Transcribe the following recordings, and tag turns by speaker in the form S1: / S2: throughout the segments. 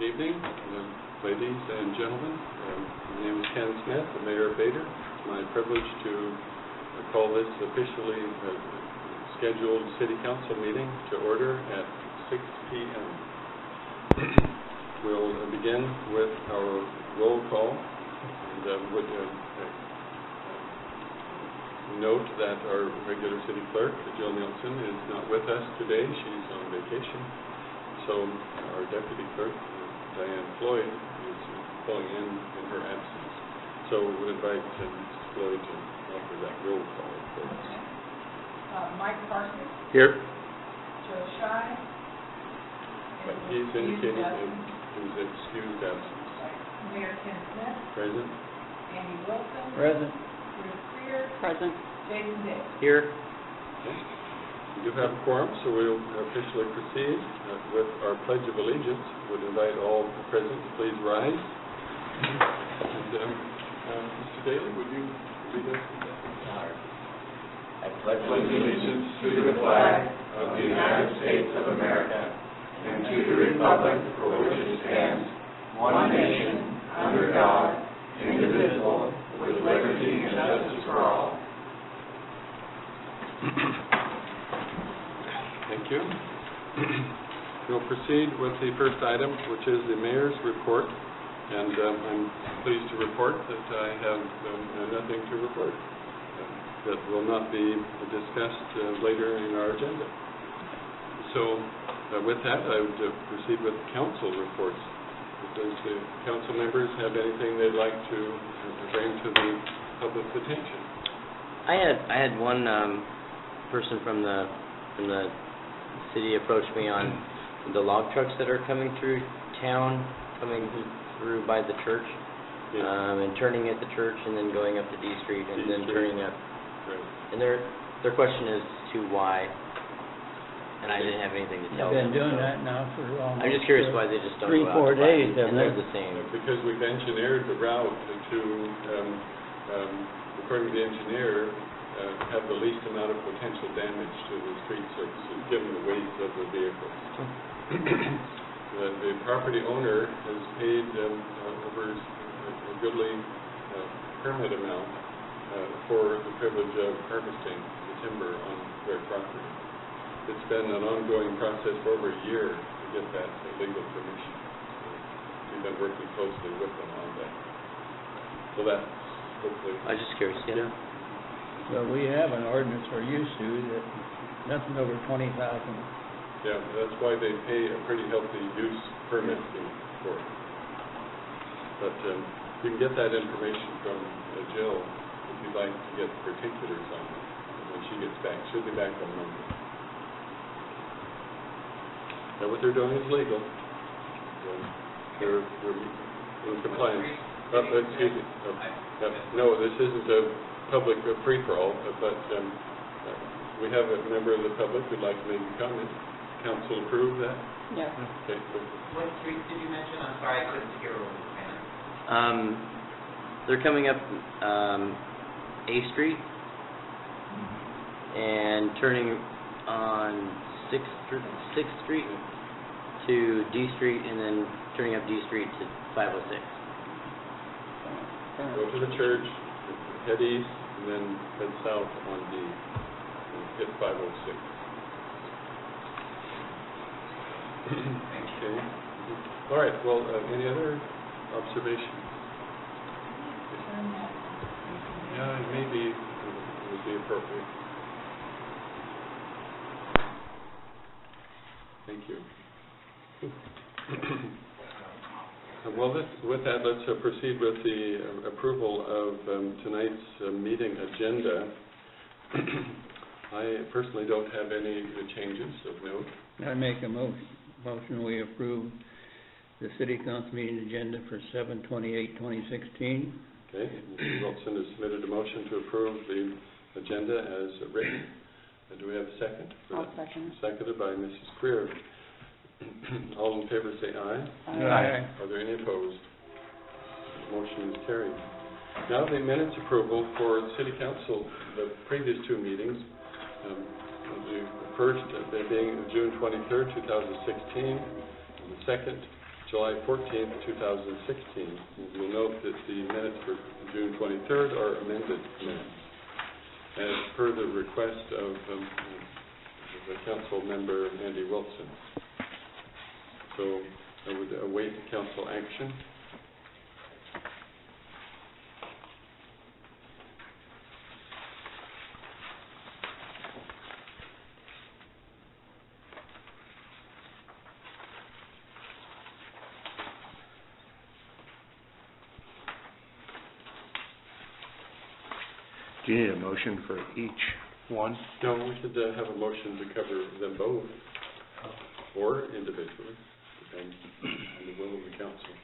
S1: evening, ladies and gentlemen. My name is Ken Smith, the Mayor of Vader. It's my privilege to call this officially scheduled City Council meeting to order at 6 p.m. We'll begin with our roll call, and would note that our regular City Clerk, Jill Nielsen, is not with us today. She's on vacation. So our Deputy Clerk, Diane Floyd, is filling in her absence. So we'll invite Mrs. Floyd to offer that roll call for us.
S2: Mike Parsons.
S1: Here.
S2: Joe Shy.
S1: But he's indicated in his excused absence.
S2: Mayor Ken Smith.
S1: Present.
S2: Andy Wilson.
S3: Present.
S2: Ruth Freer.
S3: Present.
S2: Jason Davis.
S3: Here.
S1: Okay. We do have a quorum, so we'll officially proceed with our Pledge of Allegiance. Would invite all present to please rise. And Mr. Daly, would you read us?
S4: I pledge allegiance to the flag of the United States of America and to the republic for which it stands, one nation, under God, indivisible, with liberty and justice for all.
S1: Thank you. We'll proceed with the first item, which is the Mayor's report. And I'm pleased to report that I have nothing to report. That will not be discussed later in our agenda. So with that, I would proceed with council reports. Does the council members have anything they'd like to bring to the public's attention?
S3: I had one person from the city approach me on the log trucks that are coming through town, coming through by the church, and turning at the church, and then going up to D Street, and then turning up.
S1: Right.
S3: And their question is to why, and I didn't have anything to tell them.
S5: They've been doing that now for almost
S3: I'm just curious why they just don't
S5: 3-4
S3: go out to
S5: days,
S3: buy, and
S5: haven't
S3: they're
S5: they?
S3: the same.
S1: Because we've engineered the route to, according to the engineer, have the least amount of potential damage to the street surfaces, given the weight of the vehicles. The property owner has paid over a goodly permit amount for the privilege of harvesting the timber on their property. It's been an ongoing process for over a year to get that legal permission. We've been working closely with them on that. So that's hopefully...
S3: I was just curious, yeah.
S5: So we have an ordinance we're used to that nothing over 20,000.
S1: Yeah, that's why they pay a pretty healthy use permit fee for it. But you can get that information from Jill if you'd like to get particulars on it when she gets back. She'll be back on Monday. Now what they're doing is legal. They're in compliance. Excuse me. No, this isn't a public free-for-all, but we have a member of the public who'd like to make a comment. Council approve that?
S5: Yeah.
S1: Okay, good.
S4: What street did you mention? I'm sorry, I couldn't hear what you were saying.
S3: They're coming up A Street and turning on 6th Street to D Street, and then turning up D Street to 506.
S1: Go to the church, head east, and then head south on D, and hit 506. Okay. All right, well, any other observations? Yeah, maybe it would be appropriate. Thank you. Well, with that, let's proceed with the approval of tonight's meeting agenda. I personally don't have any changes of note.
S5: I make a motion we approve the City Council meeting agenda for 7/28/2016.
S1: Okay, Mr. Wilson has submitted a motion to approve the agenda as written. Do we have a second?
S2: I'll second.
S1: Seconded by Mrs. Freer. All in favor say aye.
S5: Aye.
S1: Are there any opposed? The motion is carried. Now the minutes approval for the City Council, the previous two meetings. The first being June 23rd, 2016, and the second July 14th, 2016. You'll note that the minutes for June 23rd are amended minutes, as per the request of the council member Andy Wilson. So I would await council action.
S4: Do you need a motion for each one?
S1: No, we should have a motion to cover them both, or individually, depending on the will of the council.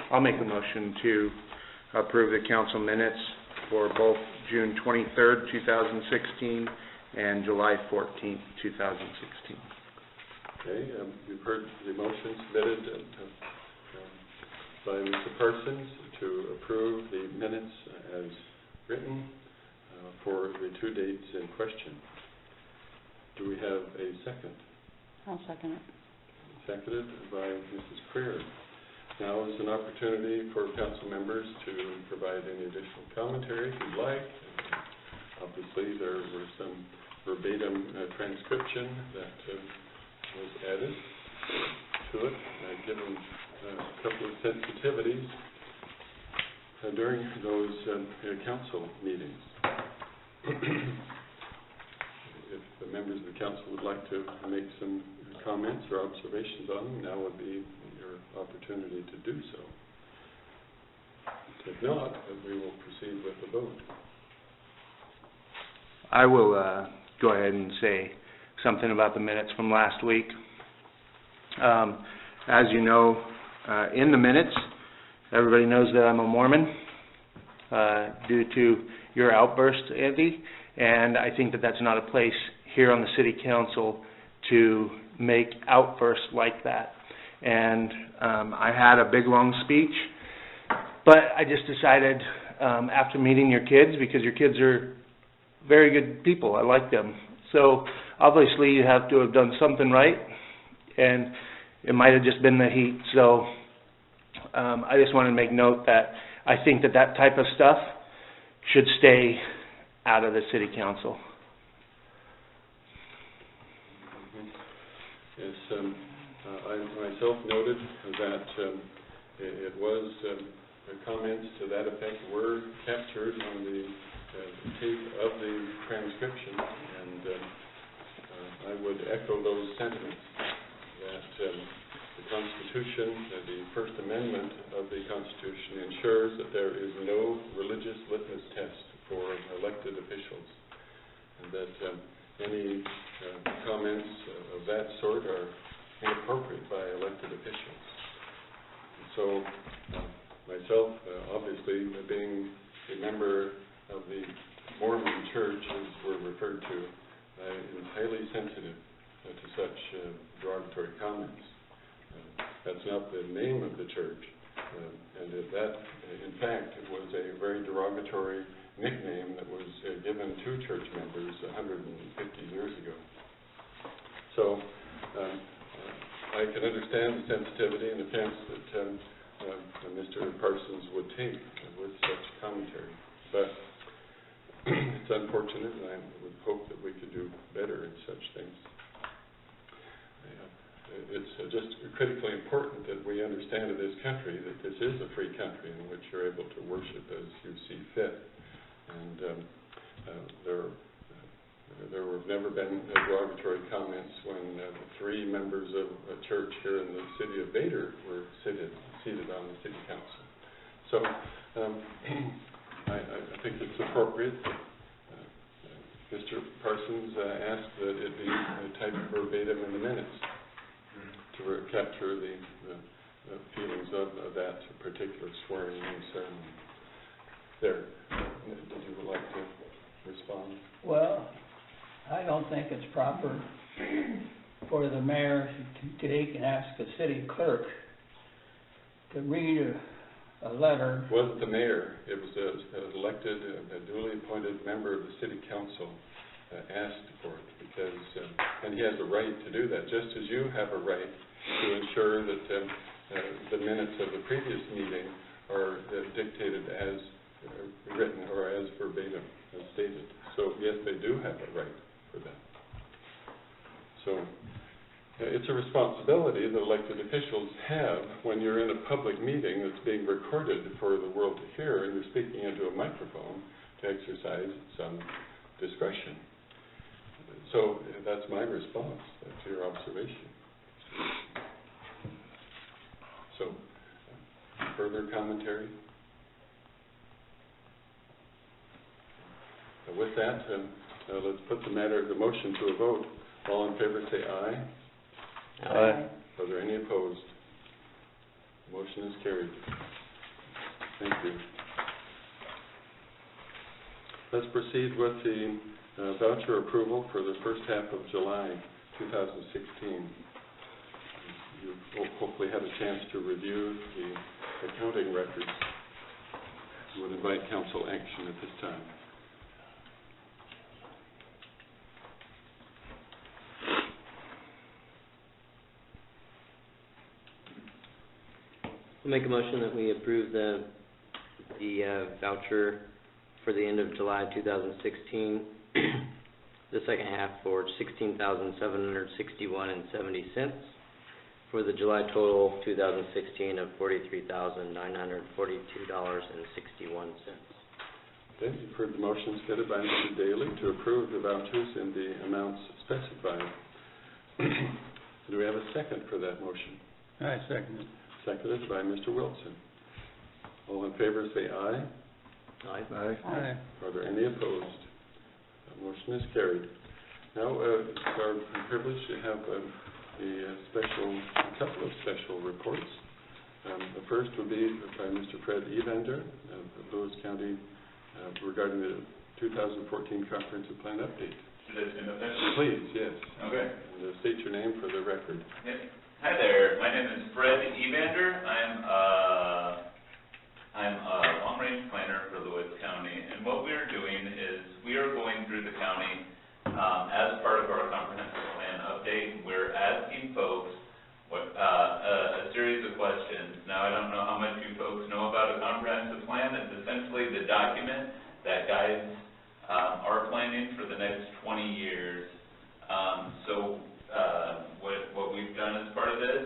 S4: I'll make a motion to approve the council minutes for both June 23rd, 2016 and July 14th, 2016.
S1: Okay, you've heard the motion submitted by Mr. Parsons to approve the minutes as written for the two dates in question. Do we have a second?
S6: I'll second it.
S1: Seconded by Mrs. Creer. Now is an opportunity for council members to provide any additional commentary if you'd like. Obviously, there were some verbatim transcription that was added to it, given a couple of sensitivities during those council meetings. If the members of the council would like to make some comments or observations on them, now would be your opportunity to do so. If not, then we will proceed with the vote.
S4: I will go ahead and say something about the minutes from last week. As you know, in the minutes, everybody knows that I'm a Mormon due to your outburst, Andy, and I think that that's not a place here on the City Council to make outbursts like that. And I had a big, long speech, but I just decided after meeting your kids, because your kids are very good people, I like them. So obviously you have to have done something right, and it might have just been the heat. So I just wanted to make note that I think that that type of stuff should stay out of the City Council.
S1: Yes, I myself noted that it was comments to that effect were captured on the tape of the transcription, and I would echo those sentiments that the Constitution, the First Amendment of the Constitution ensures that there is no religious litmus test for elected officials, and that any comments of that sort are inappropriate by elected officials. And so myself, obviously, being a member of the Mormon Church, as we're referred to, I am highly sensitive to such derogatory comments. That's not the name of the church, and that, in fact, it was a very derogatory nickname that was given to church members 150 years ago. So I can understand the sensitivity and offense that Mr. Parsons would take with such commentary, but it's unfortunate, and I would hope that we could do better in such things. It's just critically important that we understand in this country that this is a free country in which you're able to worship as you see fit. And there have never been derogatory comments when three members of a church here in the city of Vader were seated on the city council. So I think it's appropriate. Mr. Parsons asked that it be typed verbatim in the minutes. capture the feelings of that particular swearing-in ceremony. There, did you like to respond?
S5: Well, I don't think it's proper for the mayor to take and ask the city clerk to read a letter.
S1: It wasn't the mayor, it was an elected, a duly appointed member of the city council asked for it, because, and he has a right to do that, just as you have a right to ensure that the minutes of the previous meeting are dictated as written or as verbatim, as stated. So yes, they do have a right for that. So it's a responsibility that elected officials have when you're in a public meeting that's being recorded for the world to hear, and you're speaking into a microphone, to exercise some discretion. So that's my response to your observation. So, further commentary? With that, let's put the motion to a vote. All in favor say aye.
S3: Aye.
S1: Are there any opposed? Motion is carried. Thank you. Let's proceed with the voucher approval for the first half of July 2016. You've hopefully had a chance to review the accounting records. I would invite council action at this time.
S3: I'll make a motion that we approve the voucher for the end of July 2016, the second half for $16,761.70, for the July total 2016 of $43,942.61.
S1: Okay, you've heard the motion stated by Mr. Daly to approve the vouchers in the amounts specified. Do we have a second for that motion?
S5: I second it.
S1: Seconded by Mr. Wilson. All in favor say aye.
S3: Aye.
S5: Aye.
S1: Are there any opposed? The motion is carried. Now, it's our privilege to have a couple of special reports. The first would be by Mr. Fred Evander of Lewis County regarding the 2014 Comprehensive Plan update.
S4: Should I stand up there?
S1: Please, yes.
S4: Okay.
S1: And state your name for the record.
S4: Yep. Hi there. My name is Fred Evander. I'm a long-range planner for Lewis County, and what we're doing is we are going through the county as part of our comprehensive plan update. We're asking folks a series of questions. Now, I don't know how much you folks know about a comprehensive plan. It's essentially the document that guides our planning for the next 20 years. What we've done as part of this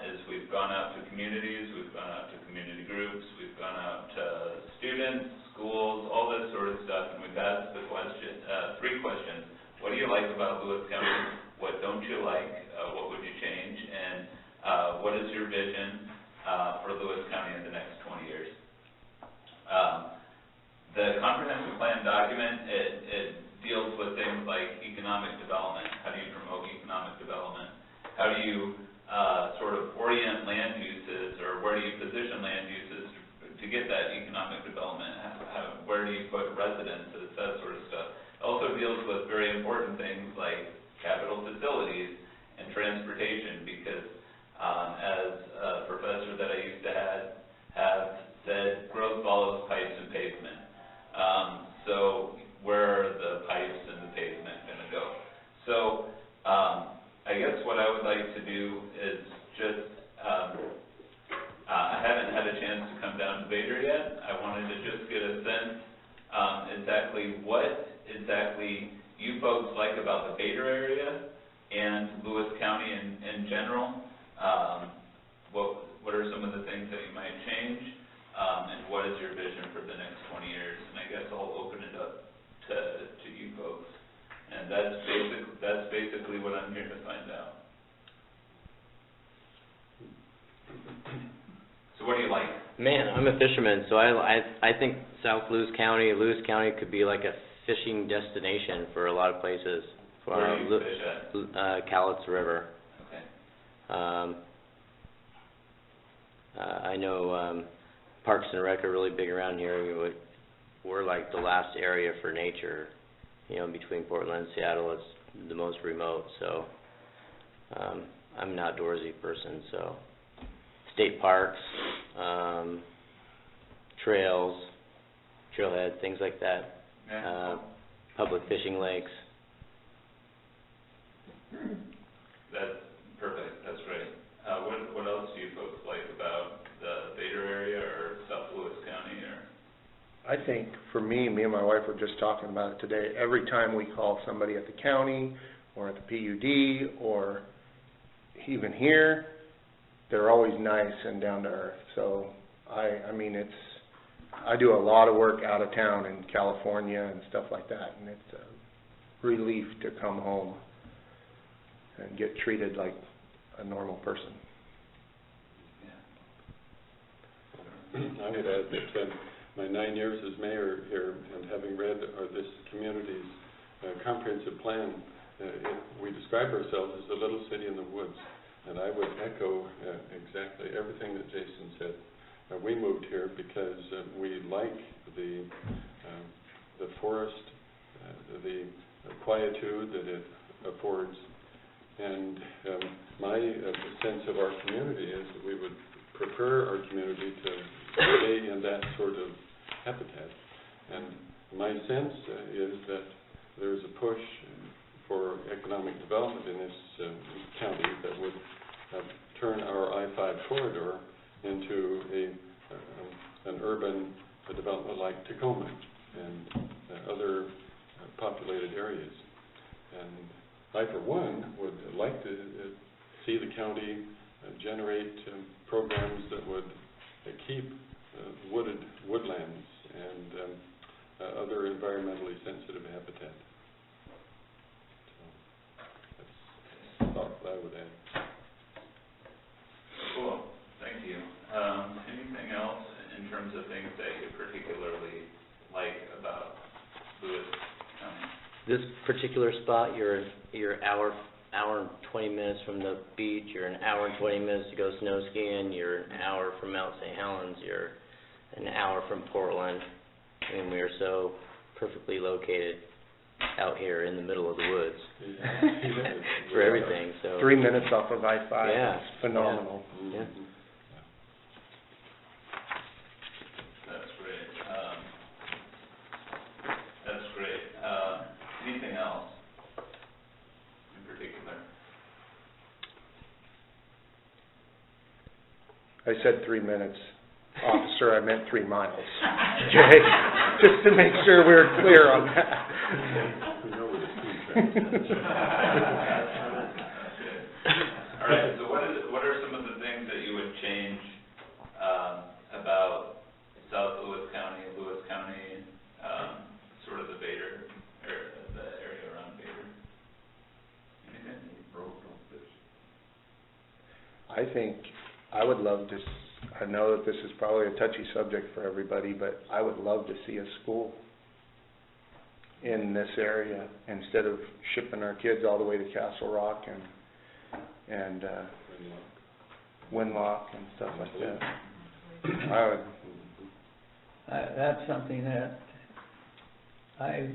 S4: is we've gone out to communities, we've gone out to community groups, we've gone out to students, schools, all this sort of stuff, and we've asked the three questions. What do you like about Lewis County? What don't you like? What would you change? And what is your vision for Lewis County in the next 20 years? The comprehensive plan document, it deals with things like economic development. How do you promote economic development? How do you sort of orient land uses, or where do you position land uses to get that economic development? Where do you put residences, that sort of stuff. It also deals with very important things like capital facilities and transportation, because as a professor that I used to have said, growth follows pipes and pavement. So where are the pipes and the pavement going to go? So I guess what I would like to do is just, I haven't had a chance to come down to Vader yet. I wanted to just get a sense exactly what you folks like about the Vader area and Lewis County in general. What are some of the things that you might change? And what is your vision for the next 20 years? And I guess I'll open it up to you folks. And that's basically what I'm here to find out. So what do you like?
S3: Man, I'm a fisherman, so I think South Lewis County could be like a fishing destination for a lot of places.
S4: Where do you fish at?
S3: Cowlitz River.
S4: Okay.
S3: I know Parks and Rec are really big around here. We're like the last area for nature, between Portland and Seattle. It's the most remote, so I'm an outdoorsy person, so state parks, trails, trailhead, things like that, public fishing lakes.
S6: That's perfect. That's great. What else do you folks like about the Vader area or South Lewis County? Or
S7: I think for me and my wife were just talking about it today, every time we call somebody at the county or at the PUD or even here, they're always nice and down to earth. So I mean I do a lot of work out of town in California and stuff like that, and it's a relief to come home and get treated like a normal person.
S1: I would add that my 9 years as mayor here, and having read this community's comprehensive plan, we describe ourselves as a little city in the woods, and I would echo exactly everything that Jason said. We moved here because we like the forest, the quietude that it affords, and my sense of our community is that we would prefer our community to stay in that sort of habitat. And my sense is that there's a push for economic development in this county that would turn our I-5 corridor into an urban development like Tacoma and other populated areas. And I, for one, would like to see the county generate programs that would keep woodlands and other environmentally sensitive habitat. So that's a thought that I would add.
S6: cool. Thank you. Anything else in terms of things that you particularly like about Lewis County?
S3: This particular spot, you're hour and 20 minutes from the beach. You're an hour and 20 minutes to go snow skiing. You're an hour from Mount St. Helens. You're an hour from Portland. And we are so perfectly located out here in the middle of the woods for everything. So
S7: 3 minutes off of I-5.
S3: Yeah.
S7: It's phenomenal.
S3: Yeah.
S6: That's great. That's great. Anything else in particular?
S7: I said 3 minutes. Officer, I meant 3 miles. Okay? Just to make sure we're clear on that.
S6: All right. So what are some of the things that you would change about South Lewis County, sort of the Vader, or the area around Vader? Anything?
S7: I think I would love to, I know that this is probably a touchy subject for everybody, but I would love to see a school in this area instead of shipping our kids all the way to Castle Rock and Winlock and stuff like that. I would.
S5: That's something that I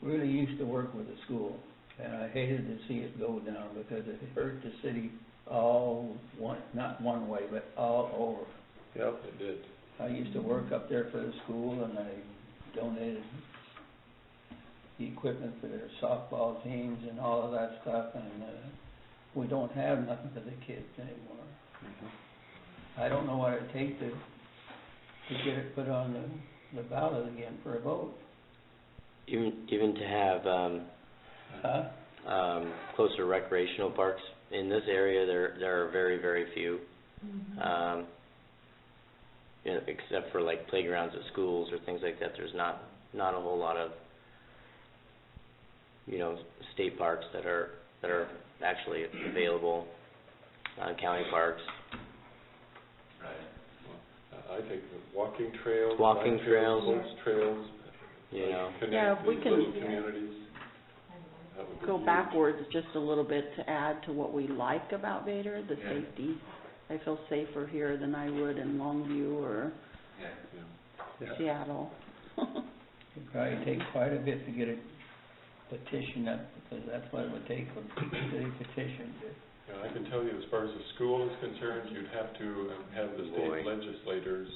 S5: really used to work with the school, and I hated to see it go down because it hurt the city not one way, but all over.
S7: Yep.
S1: It did.
S5: I used to work up there for the school, and I donated the equipment for their softball teams and all of that stuff, and we don't have nothing for the kids anymore.
S7: Mm-hmm.
S5: I don't know what it'd take to get it put on the ballot again for a vote.
S3: Even to have closer recreational parks in this area, there are very, very few. Except for like playgrounds at schools or things like that. There's not a whole lot of state parks that are actually available, county parks.
S6: Right.
S1: I think walking trails,
S3: Walking trails.
S1: trails,
S3: You know.
S1: connect
S8: Yeah, we
S1: these
S8: can-
S1: little communities. That
S8: go backwards just a little bit to add to what we like about Vader, the
S6: Yeah.
S8: safety. I feel safer here than I would in Longview or
S6: Yeah.
S7: Yeah.
S8: Seattle.
S5: It'd probably take quite a bit to get a petition up, because that's what it would take for the petition.
S1: I can tell you, as far as the school is concerned, you'd have to have the
S3: Boy.
S1: state legislators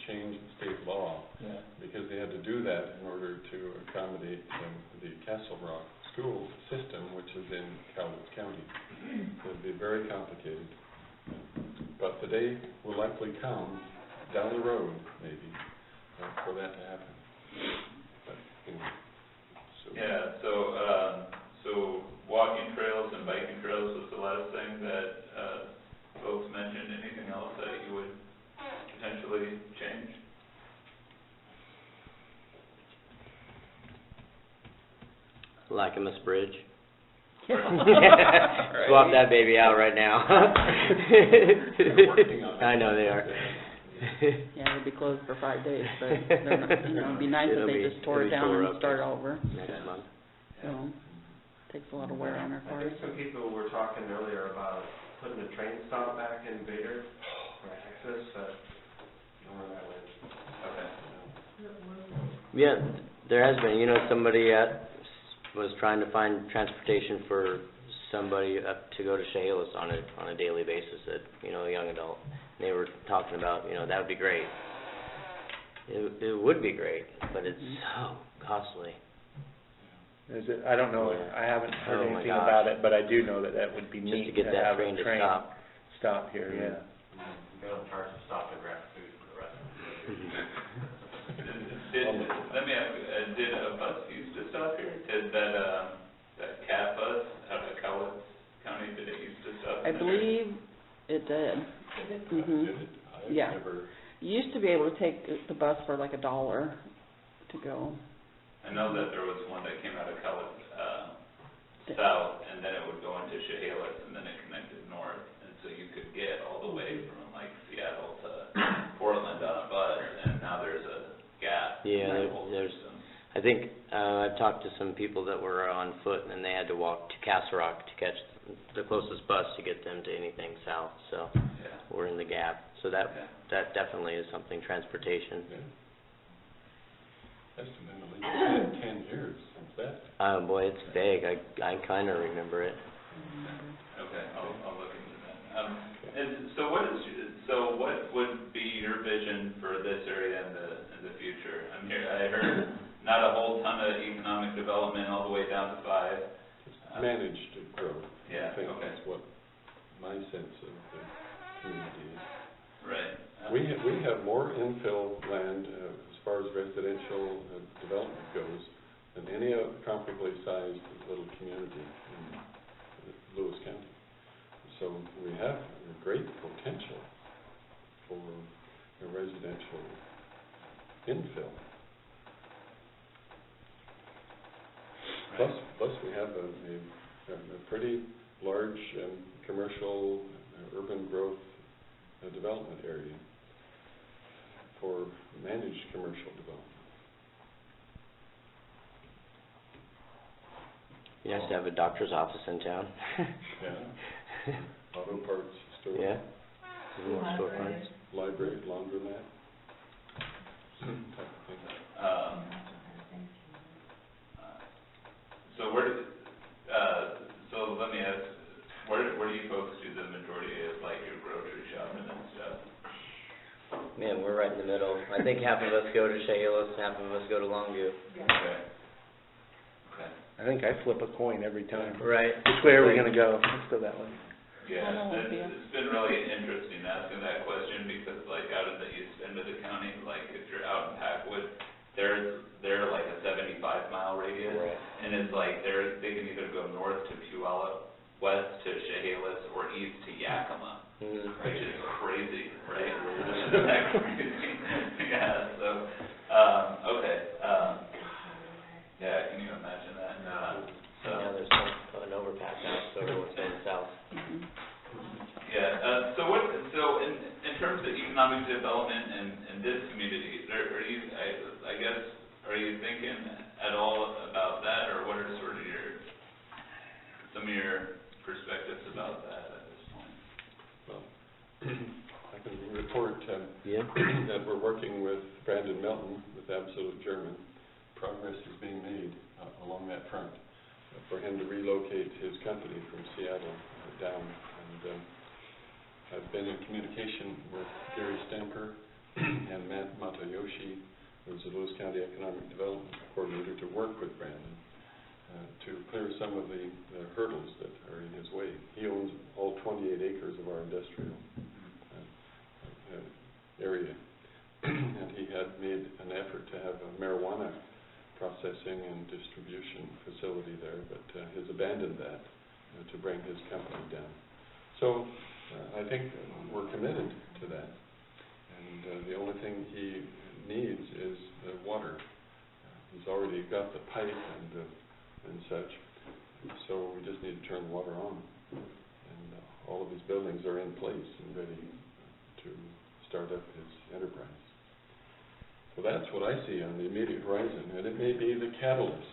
S1: change the state law,
S5: Yeah.
S1: because they had to do that in order to accommodate the Castle Rock school system, which is in Cowlitz County. So it'd be very complicated. But the day will likely come, down the road, maybe, for that to happen. But, so.
S6: Yeah, so walking trails and biking trails was the last thing that folks mentioned. Anything else that you would potentially change?
S3: Lacamas Bridge.
S6: Right.
S3: Swap that baby out right now.
S1: They're working on it.
S3: I know they are.
S8: Yeah, it'd be closed for 5 days, but they're not, it'd be nice if
S3: It'll
S8: they
S3: be-
S8: just tore it
S3: it'll be
S8: down
S3: tore
S8: and
S3: up
S8: start over.
S3: Next month.
S8: So, takes a lot of wear on our
S4: I
S8: cars.
S4: think some people were talking earlier about putting a train stop back in Vader for access, but I don't know where that went.
S6: Okay.
S3: Yeah, there has been, somebody was trying to find transportation for somebody up to go to Chehalis on a daily basis, a young adult. And they were talking about, that would be great. It would be great, but it's so costly.
S7: Is it, I don't know,
S3: Yeah.
S7: I haven't heard
S3: Oh my
S7: anything
S3: gosh.
S7: about it, but I do know that would be
S3: Just
S7: neat
S3: to get that
S7: have
S3: train
S7: a
S3: to
S7: train
S3: stop.
S7: stop here,
S3: Mhm.
S7: yeah.
S4: They don't charge to stop and grab food for the rest of
S6: Let me ask you, did a bus used to stop here? Did that cat bus out of Cowlitz County, did it used to stop?
S8: I
S6: in there?
S8: believe it did. Mhm.
S1: Did it? I've
S8: Yeah.
S1: never,
S8: You used to be able to take the bus for like $1 to go.
S6: I know that there was one that came out of Cowlitz, south, and then it would go into Chehalis, and then it connected north, and so you could get all the way from like Seattle to Portland on a bus, and now there's a gap in
S3: Yeah,
S6: that whole
S3: there's,
S6: system.
S3: I think, I've talked to some people that were on foot, and they had to walk to Castle Rock to catch the closest bus to get them to anything south, so
S6: Yeah.
S3: we're in the gap. So
S6: Yeah.
S3: that definitely is something, transportation.
S1: yeah. That's been illegal 10 years since that.
S3: Oh, boy, it's vague. I kind of remember it.
S6: Okay, I'll look into that. And so what would be your vision for this area in the future? I heard not a whole ton of economic development all the way down to 5.
S1: Managed growth.
S6: Yeah,
S1: I think
S6: okay.
S1: that's what my sense of the community is.
S6: Right.
S1: We have more infill land as far as residential development goes than any other comparably sized little community in Lewis County. So we have a great potential for a residential infill. Plus we have a pretty large commercial urban growth development area for managed commercial development.
S3: You have to have a doctor's office in town.
S1: Yeah. Auto parts store.
S3: Yeah. More storefronts.
S1: Library, laundromat. Type of thing.
S6: So let me ask, where do you folks do the majority of like your grocery shopping and stuff?
S3: Man, we're right in the middle. I think half of us go to Chehalis, half of us go to Longview.
S6: Okay. Okay.
S7: I think I flip a coin every time.
S3: Right.
S7: Which way are we gonna go? Let's go that way.
S6: Yeah,
S8: Olympia.
S6: it's been really interesting asking that question because like out in the east end of the county, like if you're out in Packwood, they're like a 75-mile radius.
S3: Right.
S6: And it's like they can either go north to Puyallup, west to Chehalis, or east to Yakima, which is crazy, right? Isn't that crazy? Yeah, so, okay. Yeah, can you imagine that? So.
S3: Yeah, there's an overpass now, so everyone's going south.
S6: Yeah, so in terms of economic development in this community, are you, I guess, are you thinking at all about that, or what are sort of your their perspectives about that at this point?
S1: Well, I can report
S3: Yeah.
S1: that we're working with Brandon Milton with Absolute German. Progress is being made along that front for him to relocate his company from Seattle down. And I've been in communication with Gary Stamper and Matt Matayoshi, who's the Lewis County Economic Development Coordinator, to work with Brandon to clear some of the hurdles that are in his way. He owns all 28 acres of our industrial area, and he had made an effort to have a marijuana processing and distribution facility there, but has abandoned that to bring his company down. So I think we're committed to that, and the only thing he needs is water. He's already got the pipe and such, so we just need to turn the water on, and all of his buildings are in place and ready to start up his enterprise. So that's what I see on the immediate horizon, and it may be the catalyst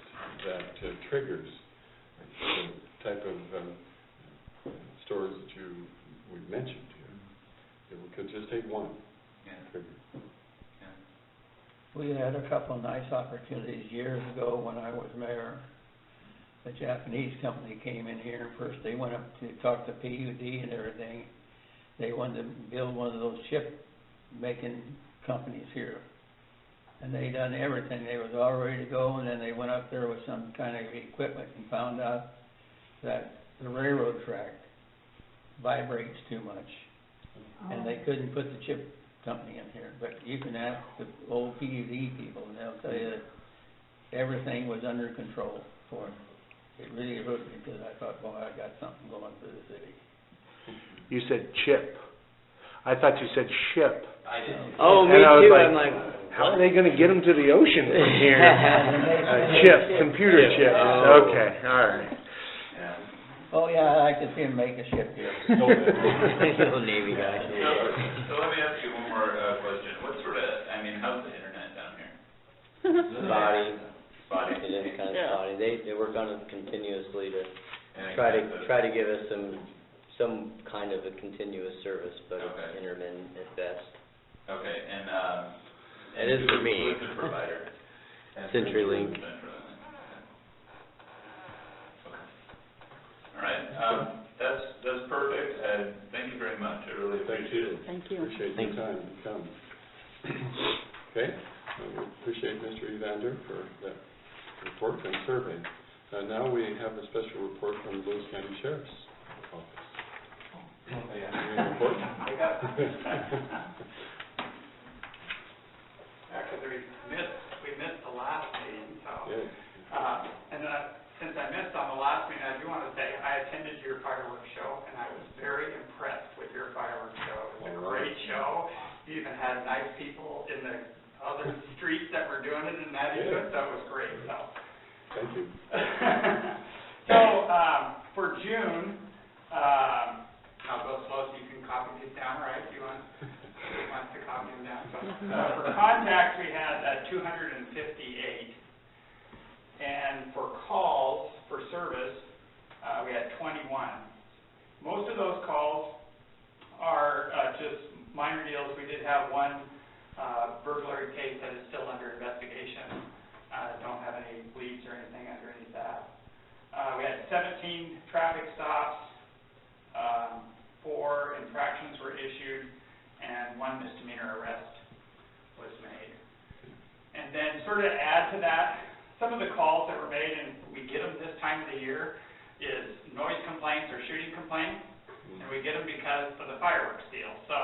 S1: that triggers the type of stories that we've mentioned here. If we could just take one trigger.
S5: We had a couple of nice opportunities years ago when I was mayor. A Japanese company came in here, and first they went up to talk to PUD and everything. They wanted to build one of those chip-making companies here. And they done everything. They was all ready to go, and then they went up there with some kind of equipment and found out that the railroad track vibrates too much. And they couldn't put the chip company in here. But you can ask the old PUD people, and they'll tell you that everything was under control for it. It really hurt me because I thought, well, I got something going for the city.
S7: You said chip. I thought you said ship.
S6: I didn't.
S3: Oh, me
S7: And I was
S3: too.
S7: like,
S3: I'm like,
S7: how are they going to get them to the ocean from here? Chip, computer chip.
S3: Oh.
S7: Okay, all right.
S5: Oh, yeah, I like to see him make a ship here.
S3: little Navy guy.
S6: So let me ask you one more question. What sort of, how's the internet down here?
S3: Spotty. It is kind of
S8: Yeah.
S3: spotty. They work on it continuously to
S6: And
S3: try to give us some kind of a continuous service, but
S6: Okay.
S3: it's intermittent at best.
S6: Okay, and
S3: It is for me.
S6: Who's the provider?
S3: CenturyLink.
S6: Okay. All right, that's perfect, and thank you very much, I really appreciate it.
S8: Thank you.
S1: Appreciate your time to come. Okay, we appreciate Mr. Evander for that report and survey. Now we have a special report from the Lewis County Sheriff's Office. Any report?
S9: Because we missed the last meeting, so.
S1: Yes.
S9: Since I missed on the last meeting, I do want to say I attended your fireworks show, and I was very impressed with your fireworks show. It was a great show. You even had nice people in the other streets that were doing it and that into it, so it was great, so.
S1: Thank you.
S9: So, for June, I'll go slow so you can copy these down, right? You want to copy them down? So, for contacts, we had 258. And for calls for service, we had 21. Most of those calls are just minor deals. We did have one burglary case that is still under investigation. Don't have any leads or anything underneath that. We had 17 traffic stops, 4 infractions were issued, and 1 misdemeanor arrest was made. And then sort of add to that, some of the calls that were made, and we get them this time of the year, is noise complaints or shooting complaints, and we get them because of the fireworks deal. So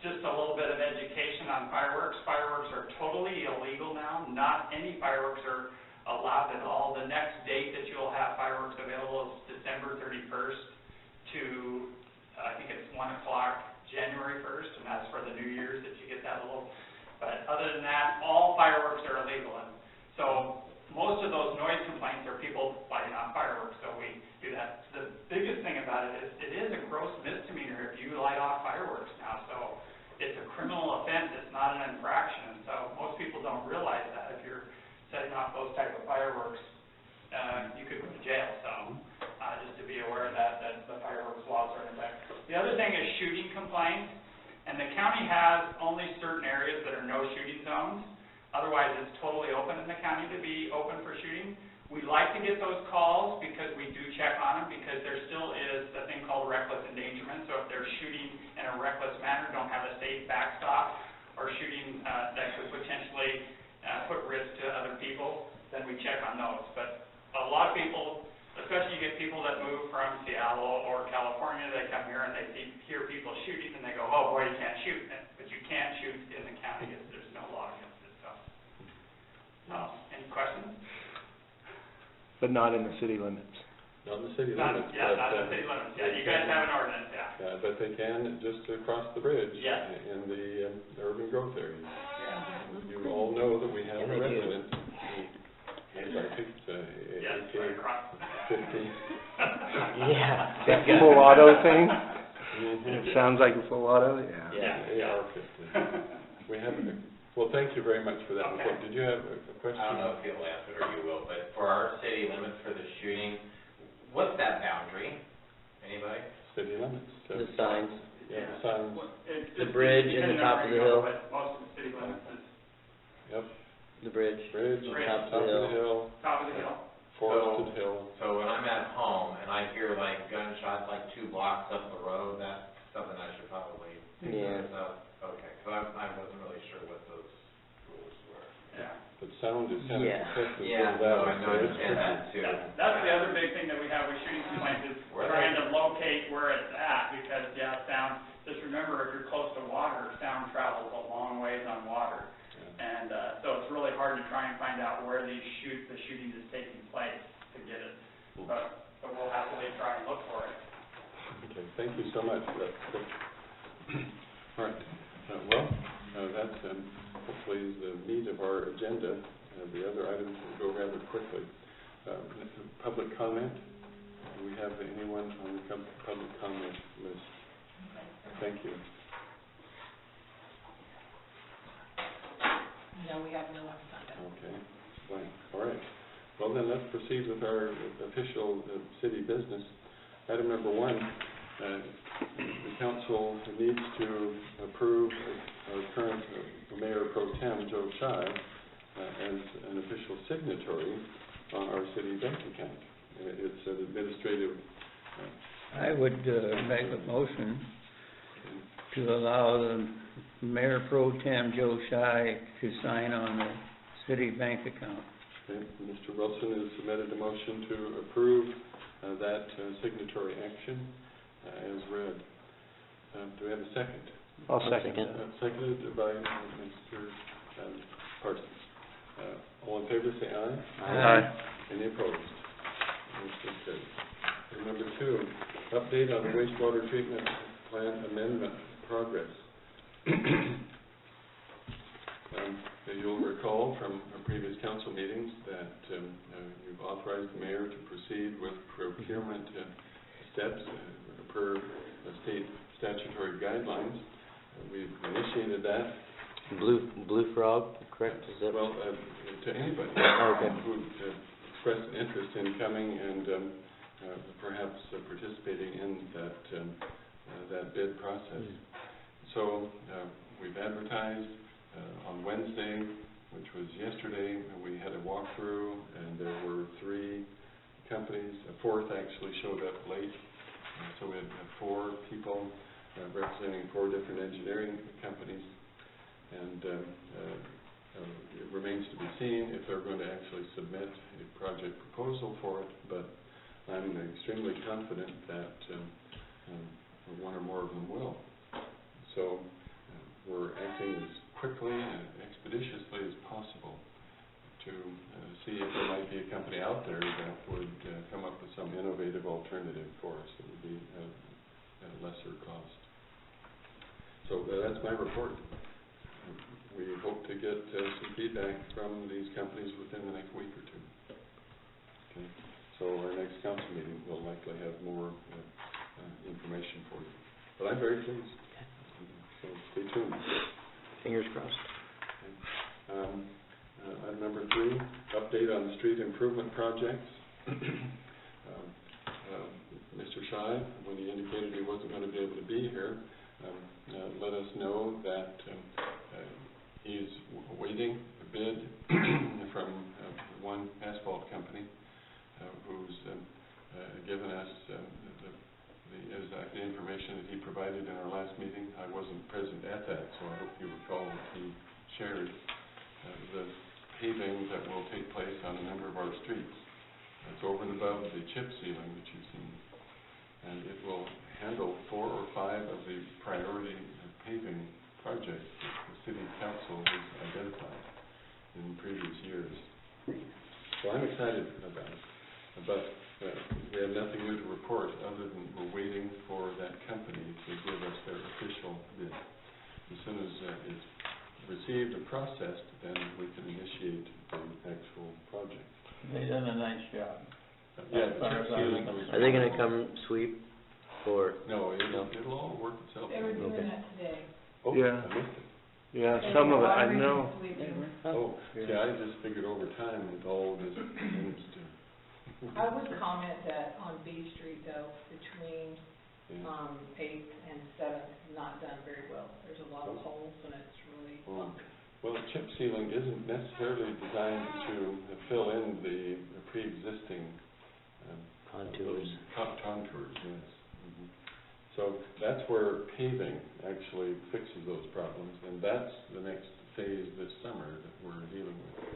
S9: just a little bit of education on fireworks. Fireworks are totally illegal now. Not any fireworks are allowed at all. The next date that you'll have fireworks available is December 31st to, I think it's 1 o'clock January 1st, and that's for the New Year's that you get that little, but other than that, all fireworks are illegal. And so most of those noise complaints are people lighting off fireworks, so we do that. The biggest thing about it is a gross misdemeanor if you light off fireworks now, so it's a criminal offense, it's not an infraction, and so most people don't realize that. If you're setting off those type of fireworks, you could go to jail, so just to be aware of that. shooting complaints, and the county has only certain areas that are no shooting zones. Otherwise, it's totally open in the county to be open for shooting. We like to get those calls because we do check on them, because there still is a thing called reckless endangerment. So if they're shooting in a reckless manner, don't have a safe backstop, or shooting that could potentially put risk to other people, then we check on those. But a lot of people, especially you get people that move from Seattle or California, they come here and they hear people shooting and they go, oh boy, you can't shoot. But you can't shoot in the county, there's no law against it. So, any questions?
S7: But not in the city limits.
S1: Not in the city
S9: Not,
S1: limits.
S9: yeah,
S1: but,
S9: not the city limits. Yeah, you guys have an ordinance, yeah.
S1: But they can just across the bridge.
S9: Yes.
S1: In the urban growth areas.
S9: Yeah.
S1: You all know that we have
S3: And
S1: a
S3: they do.
S1: resident. I think it's
S9: Yes, right across.
S1: 50.
S3: Yeah.
S7: That full auto thing?
S1: Mhm.
S7: It sounds like a full auto, yeah.
S3: Yeah.
S1: AR-50. We have, well, thank you very much for that
S9: Okay.
S1: report. Did you have a question?
S4: I don't know if you'll answer it or you will, but for our city limits for the shooting, what's that boundary? Anybody?
S1: City limits.
S3: The signs.
S1: Yeah, the signs.
S3: The bridge and the top of the hill.
S9: But most of the city limits is
S1: Yep,
S3: The bridge.
S1: bridge,
S9: Bridge,
S1: top of the hill,
S9: top of the hill.
S1: forested hill.
S4: So when I'm at home and I hear like gunshots like 2 blocks up the road, that's something I should probably take
S3: Yeah.
S4: notice of. Okay, so I wasn't really sure what those rules were.
S9: Yeah.
S1: But sound is kind of
S3: Yeah.
S1: protected.
S4: Yeah,
S1: from that,
S4: no, I
S1: so
S4: know, I
S1: it's
S4: understand that too.
S9: That's the other big thing that we have with shooting complaints is
S4: Where
S9: trying to locate where it's at, because, yeah, sound, just remember, if you're close to water, sound travels a long ways on water. And, so it's really hard to try and find out where the shooting is taking place to get it. But we'll happily try and look for it.
S1: Okay, thank you so much for that. All right, well, that's hopefully the meat of our agenda. The other items will go rather quickly. Public comment. Do we have anyone on the public comment list? Thank you.
S2: No, we have no one signed up.
S1: Okay, blank. All right. Well, then let's proceed with our official city business. Item number 1, the council needs to approve our current Mayor Pro Tem, Joe Shy, as an official signatory on our city bank account. It's an administrative...
S5: I would make a motion to allow the Mayor Pro Tem Joe Shy to sign on the city bank account.
S1: Okay. Mr. Wilson has submitted a motion to approve that signatory action as read. Do we have a second?
S7: I'll second.
S1: Seconded by Mr. Parsons. All in favor, say aye.
S7: Aye.
S1: Any opposed? Motion carries. Item number 2, update on the wastewater treatment plant amendment progress. You'll recall from our previous council meetings that you've authorized the mayor to proceed with procurement steps per state statutory guidelines. We've initiated that.
S3: Blue Frog, correct? Is that
S1: Well, to anybody
S3: Okay.
S1: who expressed an interest in coming and perhaps participating in that bid process. So we've advertised on Wednesday, which was yesterday. We had a walkthrough, and there were 3 companies. A 4th actually showed up late. So we had 4 people representing 4 different engineering companies. And it remains to be seen if they're going to actually submit a project proposal for it, but I'm extremely confident that one or more of them will. So we're acting as quickly and expeditiously as possible to see if there might be a company out there that would come up with some innovative alternative for us that would be at a lesser cost. So that's my report. We hope to get some feedback from these companies within the next week or 2. Okay. So our next council meeting will likely have more information for you. But I'm very pleased. So stay tuned.
S3: Fingers crossed.
S1: Okay. Item number 3, update on the street improvement projects. Mr. Shy, when he indicated he wasn't going to be able to be here, let us know that he's awaiting a bid from one asphalt company who's given us the information that he provided in our last meeting. I wasn't present at that, so I hope you recall that he shared the paving that will take place on a number of our streets. It's over and above the chip sealing that you've seen, and it will handle 4 or 5 of the priority paving projects that the City Council has identified in previous years. So I'm excited about it, but we have nothing new to report other than we're waiting for that company to give us their official bid. As soon as it's received and processed, then we can initiate the actual project.
S5: They done a nice job.
S1: Yeah, the chip sealing was...
S3: Are they gonna come sweep, or?
S1: No, it'll all work itself.
S2: They were doing
S3: Okay.
S2: that today.
S1: Oh,
S7: Yeah.
S1: I missed it.
S7: Yeah, some of it, I know.
S1: Oh, see, I just figured over time it all just moves to...
S2: I would comment that on B Street though, between,
S1: Yeah.
S2: 8th and 7th, not done very well. There's a lot of holes and it's really bumpy.
S1: Well, chip sealing isn't necessarily designed to fill in the pre-existing
S3: Contours.
S1: Contours, yes. Mhm. So that's where paving actually fixes those problems, and that's the next phase this summer that we're dealing with.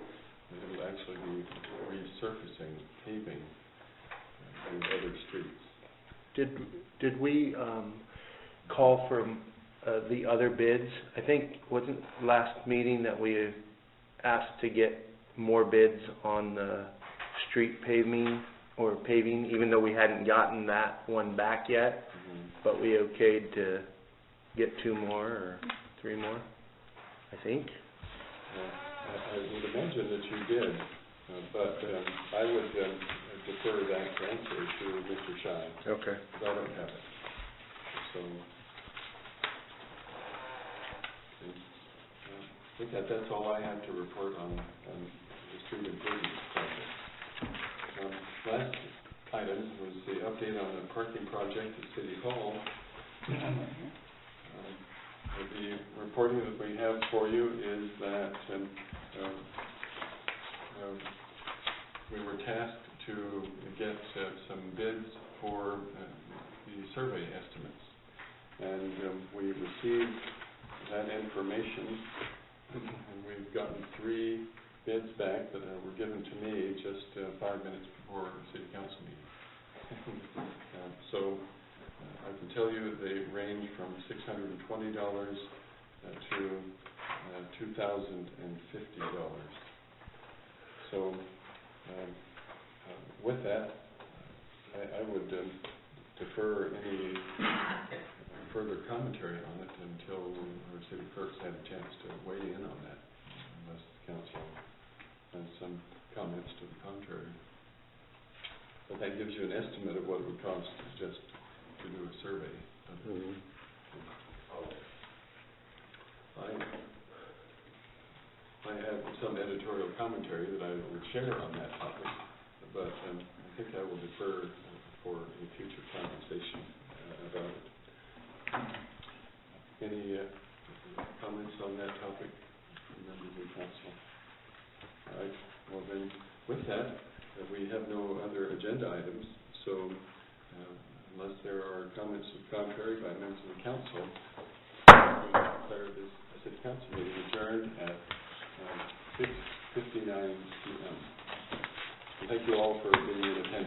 S1: It will actually be resurfacing paving in other streets.
S7: Did we call for the other bids? I think, wasn't last meeting that we asked to get more bids on the street paving, or paving, even though we hadn't gotten that one back yet, but we okayed to get 2 more or 3 more, I think.
S1: I would imagine that you did, but I would defer that answer to Mr. Shine,
S7: Okay.
S1: because I don't have it. So, I think that's all I have to report on the street improvement project. Last item was the update on the parking project at City Hall. The reporting that we have for you is that we were tasked to get some bids for the survey estimates, and we received that information, and we've gotten 3 bids back that were given to me just 5 minutes before the City Council meeting. So I can tell you that they range from $620 to $2,050. So with that, I would defer any further commentary on it until our city clerks have a chance to weigh in on that, unless the council has some comments to the contrary. But that gives you an estimate of what it would cost just to do a survey. I have some editorial commentary that I would share on that topic, but I think I will defer for a future conversation about it. Any comments on that topic from members of the council? All right. Well then, with that, we have no other agenda items, so unless there are comments to the contrary by members of the council, we declare this City Council meeting adjourned at 6:59 p.m. Thank you all for being in attendance.